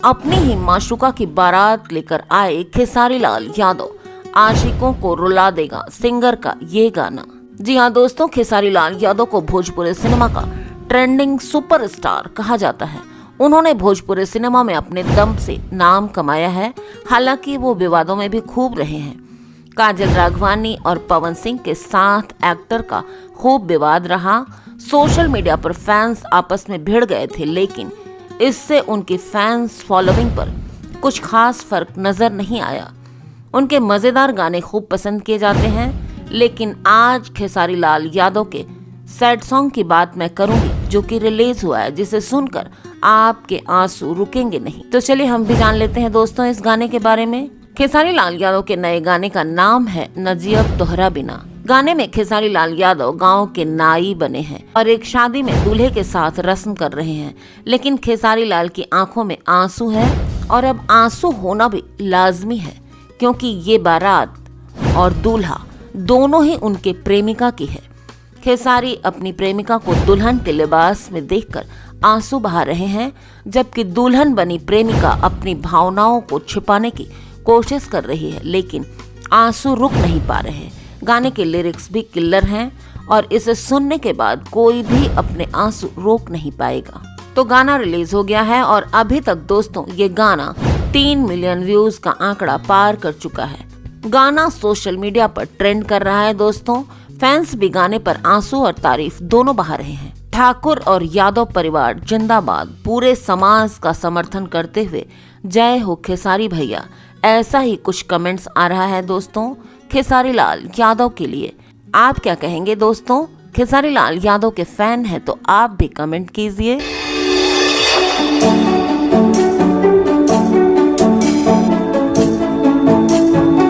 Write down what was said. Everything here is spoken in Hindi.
अपनी ही माशूका की बारात लेकर आए खेसारी लाल यादव, आशिकों को रुला देगा सिंगर का ये गाना। जी हाँ दोस्तों, खेसारी लाल यादव को भोजपुरी सिनेमा का ट्रेंडिंग सुपरस्टार कहा जाता है। उन्होंने भोजपुरी सिनेमा में अपने दम से नाम कमाया है। हालांकि वो विवादों में भी खूब रहे हैं। काजल राघवानी और पवन सिंह के साथ एक्टर का खूब विवाद रहा। सोशल मीडिया पर फैंस आपस में भिड़ गए थे, लेकिन इससे उनकी फैंस फॉलोइंग पर कुछ खास फर्क नजर नहीं आया। उनके मजेदार गाने खूब पसंद किए जाते हैं। लेकिन आज खेसारी लाल यादव के सैड सॉन्ग की बात मैं करूंगी, जो कि रिलीज हुआ है, जिसे सुनकर आपके आंसू रुकेंगे नहीं। तो चलिए हम भी जान लेते हैं दोस्तों इस गाने के बारे में। खेसारी लाल यादव के नए गाने का नाम है नजीब तोहरा बिना। गाने में खेसारी लाल यादव गांव के नाई बने हैं और एक शादी में दूल्हे के साथ रस्म कर रहे हैं। लेकिन खेसारी लाल की आंखों में आंसू है और अब आंसू होना भी लाजमी है, क्योंकि ये बारात और दूल्हा दोनों ही उनके प्रेमिका की है। खेसारी अपनी प्रेमिका को दुल्हन के लिबास में देखकर आंसू बहा रहे हैं, जबकि दुल्हन बनी प्रेमिका अपनी भावनाओं को छिपाने की कोशिश कर रही है, लेकिन आंसू रुक नहीं पा रहे हैं। गाने के लिरिक्स भी किल्लर हैं और इसे सुनने के बाद कोई भी अपने आंसू रोक नहीं पाएगा। तो गाना रिलीज हो गया है और अभी तक दोस्तों ये गाना 3 मिलियन व्यूज का आंकड़ा पार कर चुका है। गाना सोशल मीडिया पर ट्रेंड कर रहा है दोस्तों। फैंस भी गाने पर आंसू और तारीफ दोनों बहा रहे हैं। ठाकुर और यादव परिवार जिंदाबाद पूरे समाज का समर्थन करते हुए जय हो खेसारी भैया, ऐसा ही कुछ कमेंट्स आ रहा है दोस्तों खेसारी लाल यादव के लिए। आप क्या कहेंगे दोस्तों? खेसारी लाल यादव के फैन हैं तो आप भी कमेंट कीजिए।